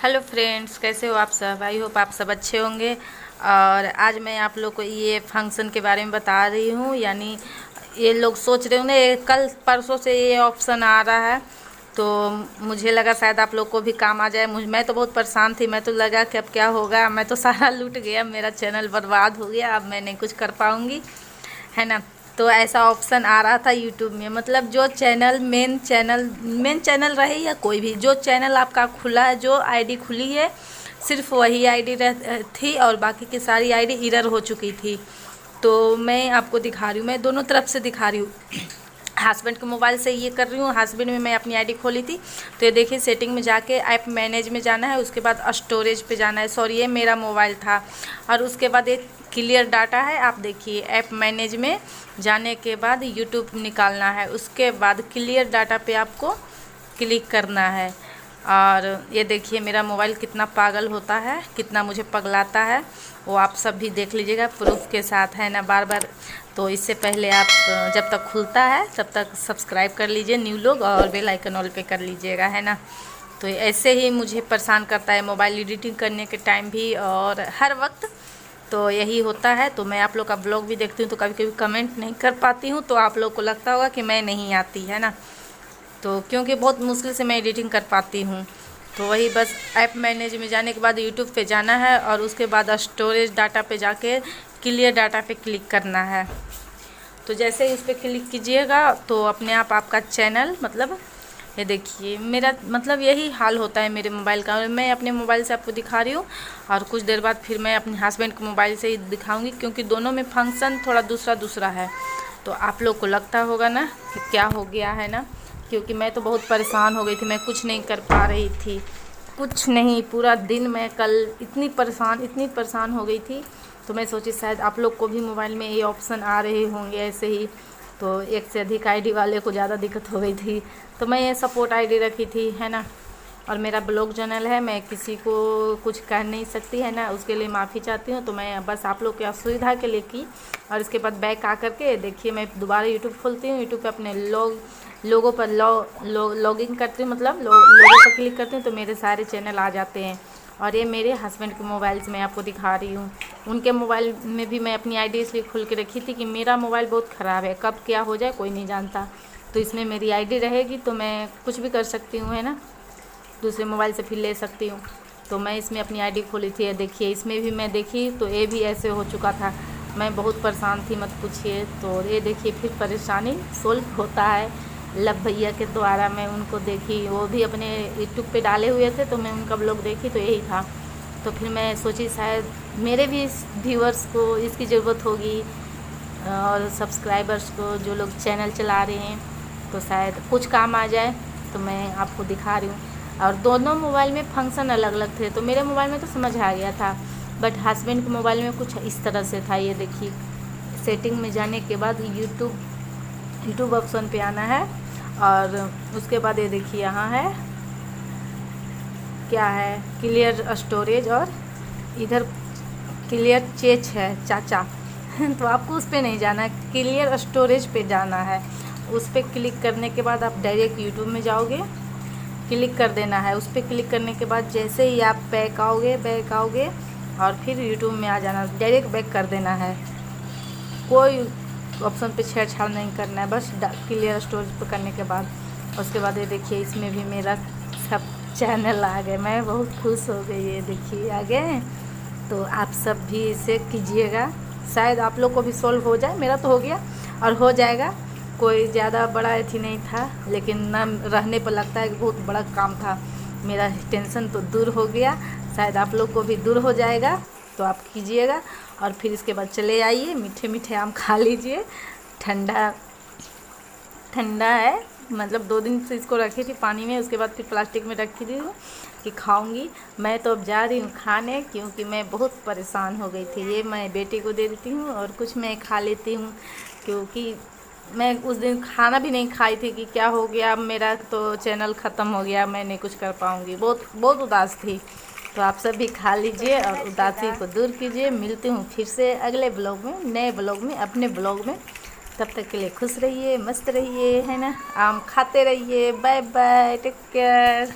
Hello friends, कैसे हो आप सब। आई होप आप सब अच्छे होंगे। और आज मैं आप लोग को ये फंक्शन के बारे में बता रही हूँ। यानी ये लोग सोच रहे होंगे कल परसों से ये ऑप्शन आ रहा है, तो मुझे लगा शायद आप लोग को भी काम आ जाए। मैं तो बहुत परेशान थी। मैं तो लगा कि अब क्या होगा, मैं तो सारा लूट गया, मेरा चैनल बर्बाद हो गया, अब मैं नहीं कुछ कर पाऊँगी, है ना। तो ऐसा ऑप्शन आ रहा था यूट्यूब में, मतलब जो चैनल मेन चैनल रहे या कोई भी, जो चैनल आपका खुला है, जो आईडी खुली है, सिर्फ वही आईडी थी और बाकी की सारी आईडी एरर हो चुकी थी। तो मैं आपको दिखा रही हूँ, मैं दोनों तरफ से दिखा रही हूँ। हस्बैंड के मोबाइल से ये कर रही हूँ, हस्बैंड में मैं अपनी आईडी खोली थी। तो ये देखिए, सेटिंग में जाके ऐप मैनेज में जाना है, उसके बाद स्टोरेज पे जाना है। सॉरी, ये मेरा मोबाइल था। और उसके बाद एक क्लियर डाटा है, आप देखिए ऐप मैनेज में जाने के बाद यूट्यूब निकालना है, उसके बाद क्लियर डाटा पे आपको क्लिक करना है। और ये देखिए मेरा मोबाइल कितना पागल होता है, कितना मुझे पगलाता है, वो आप सब भी देख लीजिएगा प्रूफ के साथ, है ना, बार बार। तो इससे पहले आप जब तक खुलता है तब तक सब्सक्राइब कर लीजिए न्यू लोग, और बेल आइकन ऑल पे कर लीजिएगा, है ना। तो ऐसे ही मुझे परेशान करता है मोबाइल एडिटिंग करने के टाइम भी और हर वक्त, तो यही होता है। तो मैं आप लोग का ब्लॉग भी देखती हूँ, तो कभी कभी कमेंट नहीं कर पाती हूँ, तो आप लोग को लगता होगा कि मैं नहीं आती, है ना। तो क्योंकि बहुत मुश्किल से मैं एडिटिंग कर पाती हूँ। तो वही बस ऐप मैनेज में जाने के बाद यूट्यूब पे जाना है, और उसके बाद स्टोरेज डाटा पे जाके क्लियर डाटा पे क्लिक करना है। तो जैसे ही उस पर क्लिक कीजिएगा तो अपने आप आपका चैनल, मतलब ये देखिए मेरा, मतलब यही हाल होता है मेरे मोबाइल का। मैं अपने मोबाइल से आपको दिखा रही हूँ, और कुछ देर बाद फिर मैं अपने हस्बैंड के मोबाइल से ही दिखाऊंगी, क्योंकि दोनों में फंक्शन थोड़ा दूसरा दूसरा है। तो आप लोग को लगता होगा ना कि क्या हो गया, है ना, क्योंकि मैं तो बहुत परेशान हो गई थी, मैं कुछ नहीं कर पा रही थी, कुछ नहीं। पूरा दिन मैं कल इतनी परेशान हो गई थी। तो मैं सोची शायद आप लोग को भी मोबाइल में ये ऑप्शन आ रहे होंगे ऐसे ही। तो एक से अधिक आईडी वाले को ज़्यादा दिक्कत हो गई थी, तो मैं ये सपोर्ट आईडी रखी थी, है ना। और मेरा ब्लॉग चैनल है, मैं किसी को कुछ कह नहीं सकती, है ना, उसके लिए माफ़ी चाहती हूँ। तो मैं बस आप लोग की असुविधा के लिए की। और इसके बाद बैक आकर के देखिए मैं दोबारा यूट्यूब खोलती हूँ, यूट्यूब पे अपने लोगों पर लॉगिन करती हूँ, मतलब लोगों पर क्लिक करती हूँ, तो मेरे सारे चैनल आ जाते हैं। और ये मेरे हस्बैंड के मोबाइल से मैं आपको दिखा रही हूँ। उनके मोबाइल में भी मैं अपनी आईडी इसलिए खोल के रखी थी कि मेरा मोबाइल बहुत ख़राब है, कब क्या हो जाए कोई नहीं जानता। तो इसमें मेरी आईडी रहेगी तो मैं कुछ भी कर सकती हूँ, है ना, दूसरे मोबाइल से फिर ले सकती हूँ। तो मैं इसमें अपनी आईडी खोली थी। देखिए इसमें भी मैं देखी तो ये भी ऐसे हो चुका था, मैं बहुत परेशान थी, मत पूछिए। तो ये देखिए फिर परेशानी सोल्व होता है लव भैया के द्वारा। मैं उनको देखी, वो भी अपने यूट्यूब पे डाले हुए थे, तो मैं उनका ब्लॉग देखी तो यही था। तो फिर मैं सोची शायद मेरे भी व्यूअर्स को इसकी ज़रूरत होगी, और सब्सक्राइबर्स को, जो लोग चैनल चला रहे हैं, तो शायद कुछ काम आ जाए। तो मैं आपको दिखा रही हूँ। और दोनों मोबाइल में फंक्शन अलग अलग थे, तो मेरे मोबाइल में तो समझ आ गया था, बट हस्बैंड के मोबाइल में कुछ इस तरह से था। ये देखिए सेटिंग में जाने के बाद यूट्यूब ऑप्शन पे आना है, और उसके बाद ये देखिए यहाँ है, क्या है, क्लियर स्टोरेज, और इधर क्लियर चेच है चाचा तो आपको उस पर नहीं जाना है, क्लियर स्टोरेज पे जाना है। उस पर क्लिक करने के बाद आप डायरेक्ट यूट्यूब में जाओगे, क्लिक कर देना है। उस पर क्लिक करने के बाद जैसे ही आप बैक आओगे और फिर यूट्यूब में आ जाना, डायरेक्ट बैक कर देना है, कोई ऑप्शन पे छेड़छाड़ नहीं करना है, बस क्लियर स्टोरेज पर करने के बाद। उसके बाद ये देखिए इसमें भी मेरा सब चैनल आ गए, मैं बहुत खुश हो गई। ये देखिए आ गए। तो आप सब भी इसे कीजिएगा, शायद आप लोग को भी सॉल्व हो जाए। मेरा तो हो गया और हो जाएगा, कोई ज़्यादा बड़ा अथी नहीं था, लेकिन न रहने पर लगता है कि बहुत बड़ा काम था। मेरा टेंशन तो दूर हो गया, शायद आप लोग को भी दूर हो जाएगा। तो आप कीजिएगा, और फिर इसके बाद चले आइए, मीठे मीठे आम खा लीजिए। ठंडा ठंडा है, मतलब 2 दिन से इसको रखी थी पानी में, उसके बाद फिर प्लास्टिक में रखी थी कि खाऊंगी। मैं तो अब जा रही हूँ खाने, क्योंकि मैं बहुत परेशान हो गई थी। ये मैं बेटी को दे देती हूँ और कुछ मैं खा लेती हूँ, क्योंकि मैं उस दिन खाना भी नहीं खाई थी कि क्या हो गया, मेरा तो चैनल ख़त्म हो गया, मैं नहीं कुछ कर पाऊँगी, बहुत बहुत उदास थी। तो आप सब भी खा लीजिए और उदासी को दूर कीजिए। मिलती हूँ फिर से अगले ब्लॉग में, नए ब्लॉग में, अपने ब्लॉग में। तब तक के लिए खुश रहिए, मस्त रहिए, है ना, आम खाते रहिए। Bye bye, take care.